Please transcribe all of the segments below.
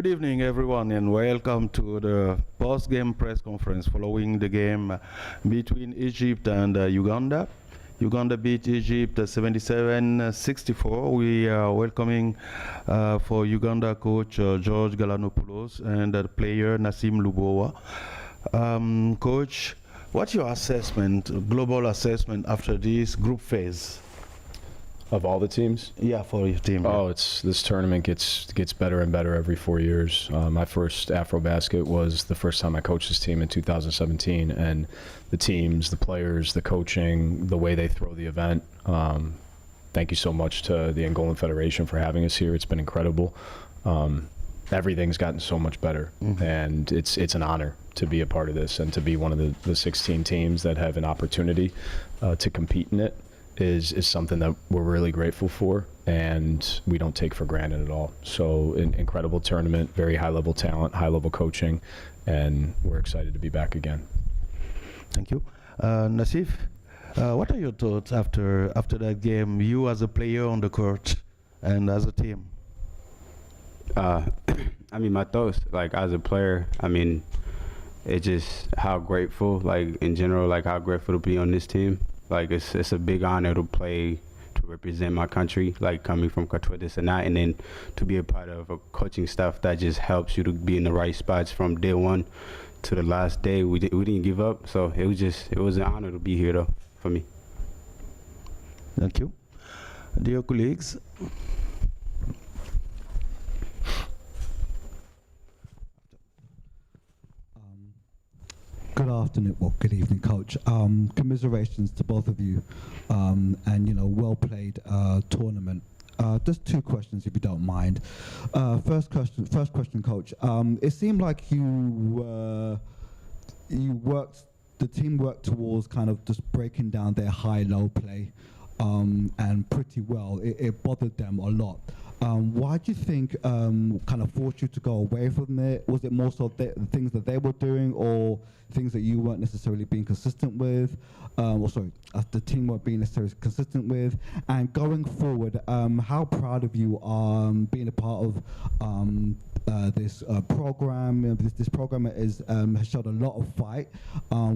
Good evening, everyone, and welcome to the post-game press conference following the game between Egypt and Uganda. Uganda beat Egypt 77-64. We are welcoming for Uganda coach George Galanopoulos and player Nassim Lubowa. Coach, what's your assessment, global assessment after this group phase? Of all the teams? Yeah, for your team. Oh, this tournament gets better and better every 4 years. My first AfroBasket was the first time I coached this team in 2017, and the teams, the players, the coaching, the way they throw the event. Thank you so much to the Angolan Federation for having us here. It's been incredible. Everything's gotten so much better, and it's an honor to be a part of this and to be one of the 16 teams that have an opportunity to compete in it. Is something that we're really grateful for, and we don't take for granted at all. So an incredible tournament, very high level talent, high level coaching, and we're excited to be back again. Thank you. Nassif, what are your thoughts after that game, you as a player on the court and as a team? I mean, my thoughts, like as a player, I mean, it's just how grateful, like in general, like how grateful to be on this team. Like it's a big honor to play, to represent my country, like coming from Qatar, this and that, and then to be a part of a coaching staff that just helps you to be in the right spots from day one to the last day. We didn't give up, so it was an honor to be here though for me. Thank you. Dear colleagues, good afternoon, well, good evening, Coach. Commiserations to both of you, and well played tournament. Just two questions, if you don't mind. First question, Coach. It seemed like the team worked towards kind of just breaking down their high-low play, and pretty well. It bothered them a lot. Why do you think kind of forced you to go away from it? Was it more so the things that they were doing, or things that you weren't necessarily being consistent with? The team weren't being necessarily consistent with? And going forward, how proud of you are being a part of this program? This program has showed a lot of fight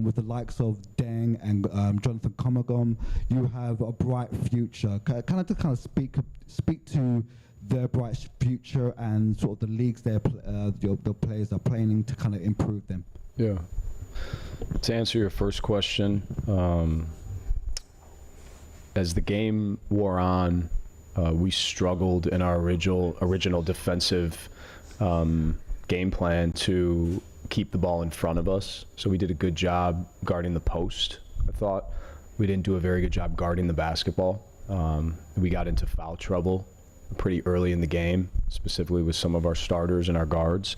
with the likes of Deng and Jonathan Comagom. You have a bright future. Kind of speak to their bright future and sort of the leagues the players are playing in to kind of improve them. Yeah. To answer your first question, as the game wore on, we struggled in our original defensive game plan to keep the ball in front of us. So we did a good job guarding the post, I thought. We didn't do a very good job guarding the basketball. We got into foul trouble pretty early in the game, specifically with some of our starters and our guards.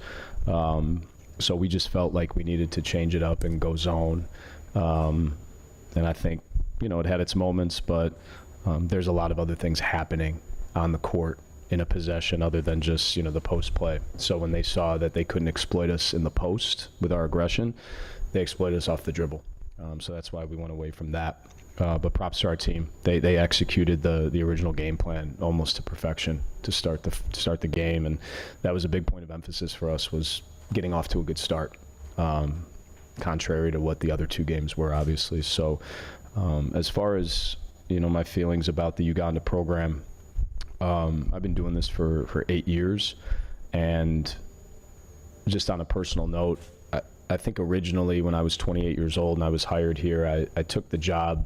So we just felt like we needed to change it up and go zone. And I think, it had its moments, but there's a lot of other things happening on the court in a possession other than just, the post play. So when they saw that they couldn't exploit us in the post with our aggression, they exploited us off the dribble. So that's why we went away from that. But props to our team. They executed the original game plan almost to perfection to start the game, and that was a big point of emphasis for us, was getting off to a good start, contrary to what the other two games were, obviously. So as far as my feelings about the Uganda program, I've been doing this for 8 years, and just on a personal note, I think originally when I was 28 years old and I was hired here, I took the job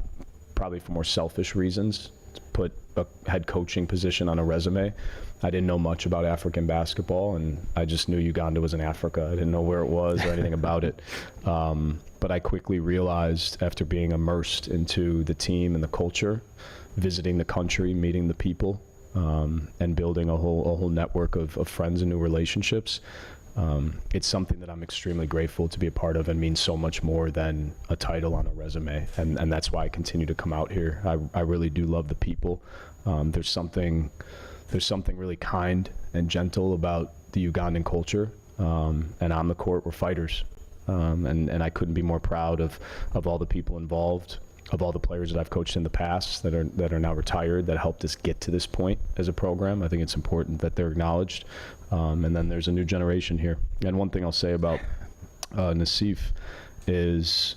probably for more selfish reasons, to put a head coaching position on a resume. I didn't know much about African basketball, and I just knew Uganda was in Africa. I didn't know where it was or anything about it. But I quickly realized, after being immersed into the team and the culture, visiting the country, meeting the people, and building a whole network of friends and new relationships, it's something that I'm extremely grateful to be a part of, and means so much more than a title on a resume. And that's why I continue to come out here. I really do love the people. There's something really kind and gentle about the Ugandan culture. And on the court, we're fighters. And I couldn't be more proud of all the people involved. of all the players that I've coached in the past that are now retired that helped us get to this point as a program. I think it's important that they're acknowledged. And then there's a new generation here. And one thing I'll say about Nassif is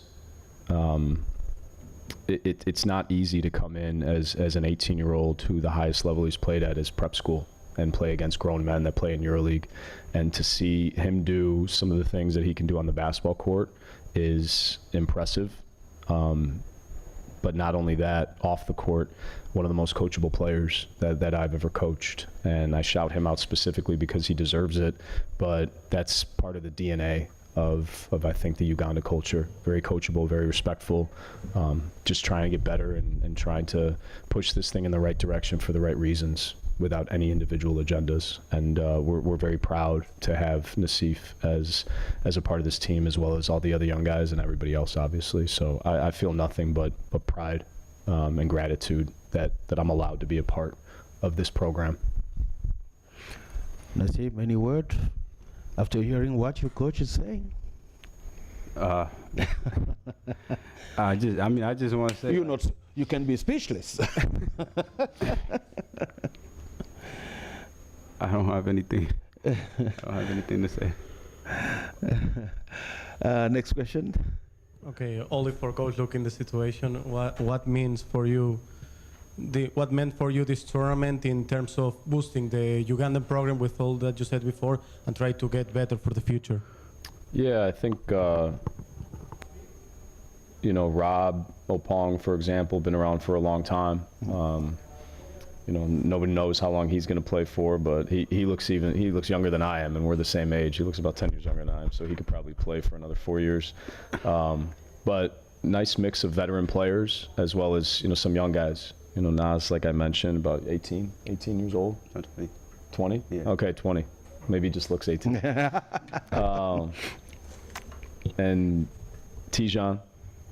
it's not easy to come in as an 18-year-old who the highest level he's played at is prep school and play against grown men that play in EuroLeague. And to see him do some of the things that he can do on the basketball court is impressive. But not only that, off the court, one of the most coachable players that I've ever coached. And I shout him out specifically because he deserves it. But that's part of the DNA of I think, the Uganda culture. Very coachable, very respectful, just trying to get better and trying to push this thing in the right direction for the right reasons without any individual agendas. And we're very proud to have Nassif as a part of this team, as well as all the other young guys and everybody else, obviously. So I feel nothing but pride and gratitude that I'm allowed to be a part of this program. Nassif, any word after hearing what your coach is saying? I just want to say You can be speechless. I don't have anything. I don't have anything to say. Next question. Okay, only for Coach, look in the situation. What means for you? What meant for you this tournament in terms of boosting the Ugandan program with all that you said before, and try to get better for the future? Yeah, I think Rob Opong, for example, been around for a long time. Nobody knows how long he's going to play for, but he looks younger than I am, and we're the same age. He looks about 10 years younger than I am, so he could probably play for another 4 years. But nice mix of veteran players as well as some young guys. Nas, like I mentioned, about 18 years old. 20? Yeah. Okay, 20. Maybe he just looks 18. And Tijan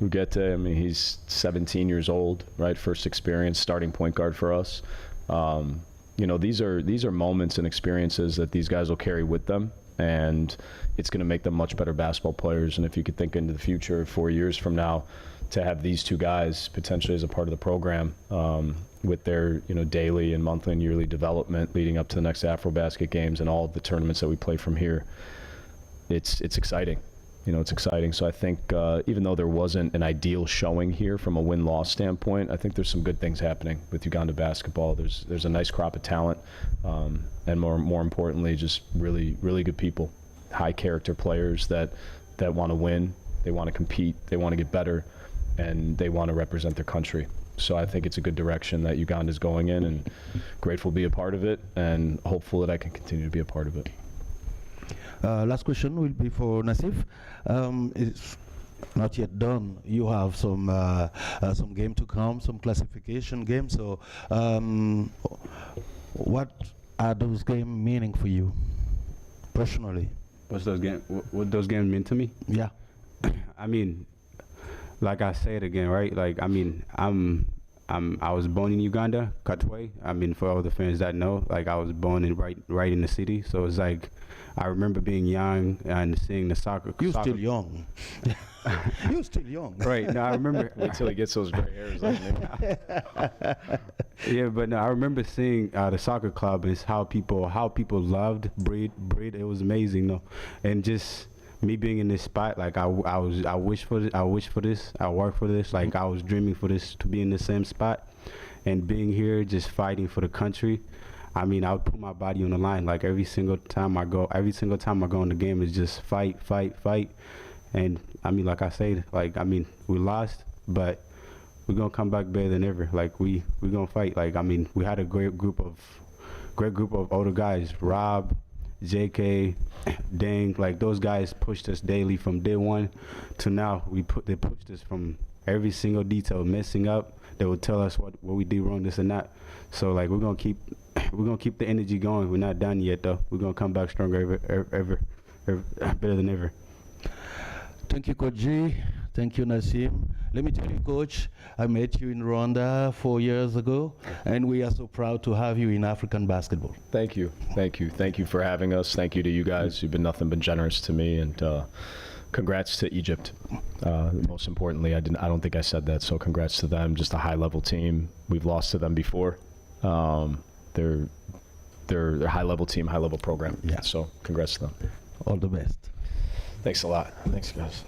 Ugete, he's 17 years old, right? First experience, starting point guard for us. These are moments and experiences that these guys will carry with them, and it's going to make them much better basketball players. And if you could think into the future, 4 years from now, to have these two guys potentially as a part of the program with their daily and monthly and yearly development leading up to the next AfroBasket games and all of the tournaments that we play from here, it's exciting. It's exciting. So I think even though there wasn't an ideal showing here from a win-loss standpoint, I think there's some good things happening with Uganda basketball. There's a nice crop of talent, and more importantly, just really, really good people, high character players that want to win, they want to compete, they want to get better, and they want to represent their country. So I think it's a good direction that Uganda is going in, and grateful to be a part of it, and hopeful that I can continue to be a part of it. Last question will be for Nassif. It's not yet done. You have some game to come, some classification games. So, what are those games meaning for you, personally? What those games mean to me? Yeah. Like I say it again, right? I was born in Uganda, Katwe. For all the fans that know, I was born right in the city. So it's I remember being young and seeing the soccer. You're still young. You're still young. Right. No, I remember. Wait till he gets those gray hairs on him. Yeah, but no, I remember seeing the soccer club and how people loved breed. It was amazing, though, and just me being in this spot, I wish for this. I work for this. I was dreaming for this, to be in the same spot, and being here, just fighting for the country. I would put my body on the line. Every single time I go in the game, is just fight. And like I said, we lost, but we're gonna come back better than ever. We gonna fight. We had a great group of older guys. Rob, JK, Dang, those guys pushed us daily from day one to now. They pushed us from every single detail, messing up. They would tell us what we did wrong, this and that. So we're gonna keep the energy going. We're not done yet, though. We're gonna come back stronger, ever better than ever. Thank you, Coach G. Thank you, Nassif. Let me tell you, Coach, I met you in Rwanda 4 years ago, and we are so proud to have you in African basketball. Thank you for having us. Thank you to you guys. You've been nothing but generous to me, and congrats to Egypt. Most importantly, I don't think I said that. So congrats to them. Just a high-level team. We've lost to them before. They're a high-level team, high-level program. Yeah. So congrats to them. All the best. Thanks a lot. Thanks, guys.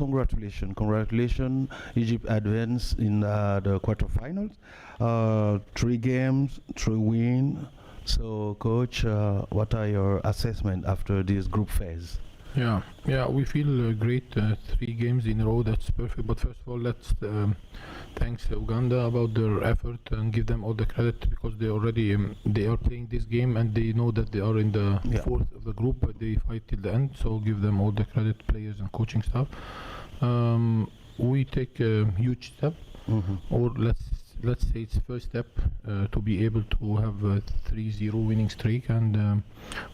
Congratulations. Egypt advanced in the quarterfinals. 3 games, 3 wins. So, coach, what are your assessment after this group phase? Yeah, we feel great. 3 games in a row, that's perfect. But first of all, let's thanks Uganda about their effort and give them all the credit, because they already they are playing this game and they know that they are in the fourth of the group, but they fight till the end. So give them all the credit, players and coaching staff. We take a huge step, or let's say it's first step to be able to have a 3-0 winning streak, and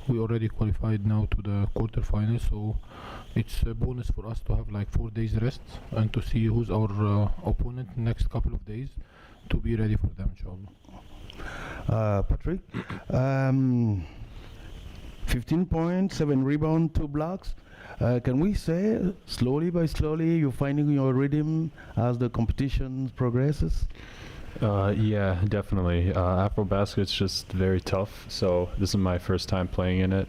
we already qualified now to the quarterfinals. So it's a bonus for us to have like 4 days rest and to see who's our opponent next couple of days to be ready for them, inshallah. Patrick, 15 points, 7 rebounds, 2 blocks. Can we say slowly by slowly you're finding your rhythm as the competition progresses? Yeah, definitely. AfroBasket's just very tough, so this is my first time playing in it.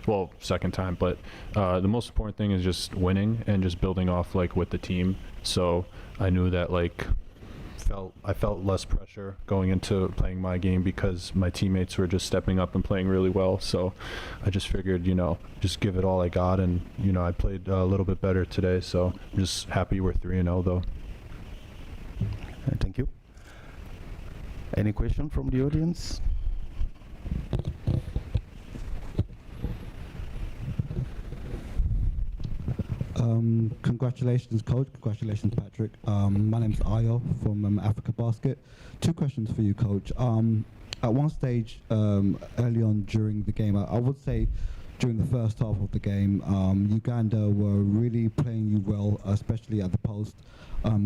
Well, second time, but the most important thing is just winning and just building off like with the team. So I knew that like I felt less pressure going into playing my game because my teammates were just stepping up and playing really well. So I just figured, just give it all I got, and I played a little bit better today. So I'm just happy we're 3-0 though. Thank you. Any question from the audience? Congratulations, coach. Congratulations, Patrick. My name's Ayo from AfroBasket. 2 questions for you, coach. At one stage, early on during the game, I would say during the first half of the game, Uganda were really playing you well, especially at the post,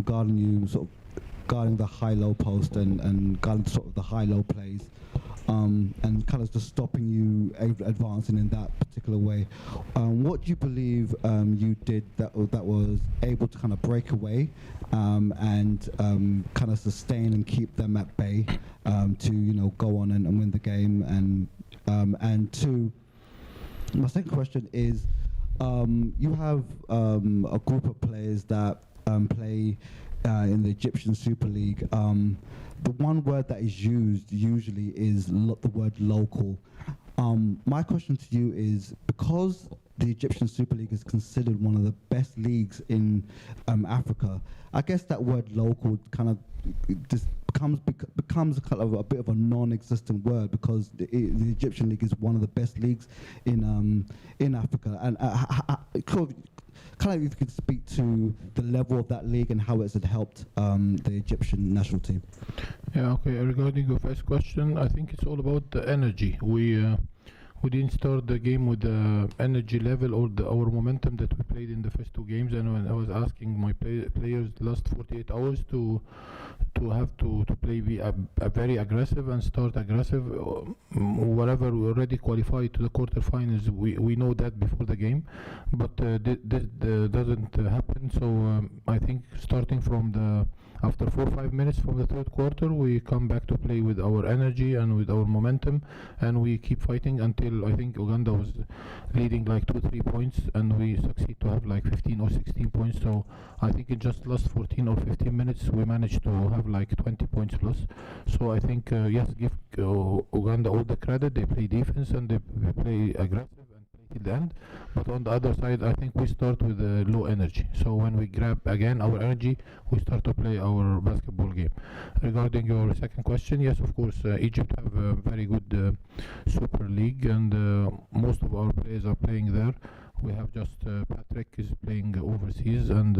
guarding you, sort of guarding the high-low post and guarding sort of the high-low plays, and kind of just stopping you advancing in that particular way. What do you believe you did that was able to kind of break away and kind of sustain and keep them at bay to go on and win the game? And 2, my second question is, you have a group of players that play in the Egyptian Super League. The one word that is used usually is the word local. My question to you is, because the Egyptian Super League is considered one of the best leagues in Africa, I guess that word local kind of just becomes kind of a bit of a non-existent word, because the Egyptian League is one of the best leagues in Africa. And kind of if you could speak to the level of that league and how it's helped the Egyptian national team. Yeah, okay. Regarding your first question, I think it's all about the energy. We didn't start the game with the energy level or our momentum that we played in the first 2 games. And when I was asking my players the last 48 hours to have to play very aggressive and start aggressive, whatever we already qualified to the quarterfinals, we know that before the game, but this doesn't happen. So I think starting from after 4 or 5 minutes from the third quarter, we come back to play with our energy and with our momentum, and we keep fighting until I think Uganda was leading like 2-3 points, and we succeed to have like 15 or 16 points. So I think in just last 14 or 15 minutes we managed to have like 20 points plus. So I think yes, give Uganda all the credit. They play defense and they play aggressive and play till the end. But on the other side, I think we start with low energy. So when we grab again our energy, we start to play our basketball game. Regarding your second question, yes, of course, Egypt have a very good Super League, and most of our players are playing there. We have just Patrick is playing overseas, and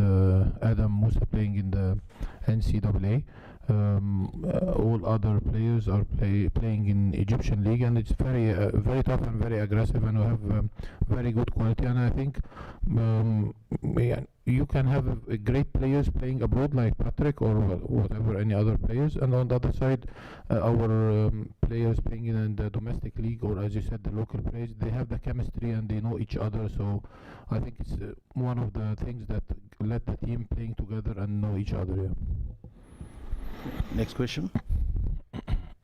Adam Musa playing in the NCAA. All other players are playing in Egyptian league, and it's very tough and very aggressive, and we have very good quality. And I think you can have great players playing abroad like Patrick or whatever any other players, and on the other side our players playing in the domestic league, or as you said, the local players, they have the chemistry and they know each other. So I think it's one of the things that let the team playing together and know each other. Yeah. Next question.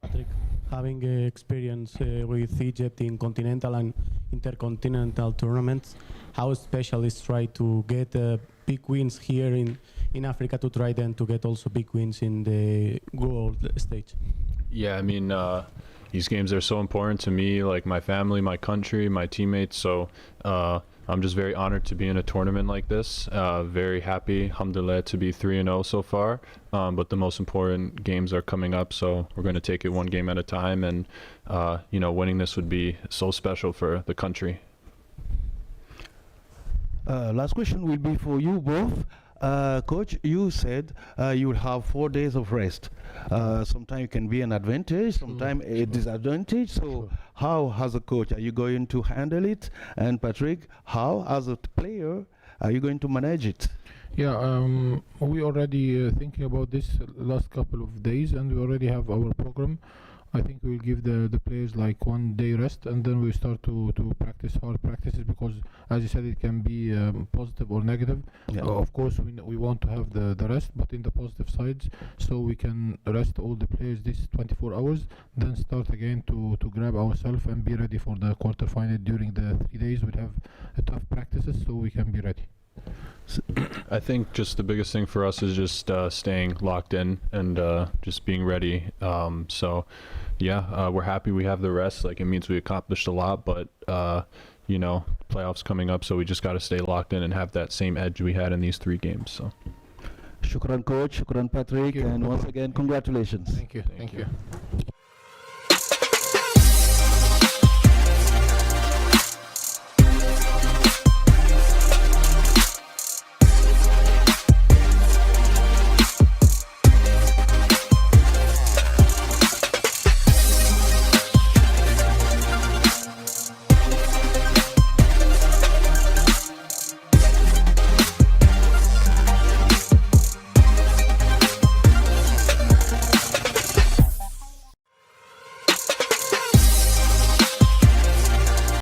Patrick, having experience with Egypt in continental and intercontinental tournaments, how special is try to get big wins here in Africa to try then to get also big wins in the world stage? Yeah, I mean, these games are so important to me, like my family, my country, my teammates. So I'm just very honored to be in a tournament like this. Very happy, alhamdulillah, to be 3-0 so far. But the most important games are coming up, so we're going to take it one game at a time. And, winning this would be so special for the country. Last question will be for you both. Coach, you said you will have 4 days of rest. Sometimes it can be an advantage, sometimes a disadvantage. So how, as a coach, are you going to handle it? And Patrick, how, as a player, are you going to manage it? Yeah, we already thinking about this last couple of days, and we already have our program. I think we'll give the players like 1 day rest, and then we start to practice hard practices, because as you said, it can be positive or negative. Yeah. Of course, we want to have the rest, but in the positive sides, so we can rest all the players this 24 hours, then start again to grab ourselves and be ready for the quarterfinal. During the 3 days we'll have tough practices, so we can be ready. I think just the biggest thing for us is just staying locked in and just being ready. We're happy we have the rest. Like, it means we accomplished a lot, but playoffs coming up, so we just got to stay locked in and have that same edge we had in these 3 games. So, Shukran, coach. Shukran, Patrick. And once again, congratulations. Thank you.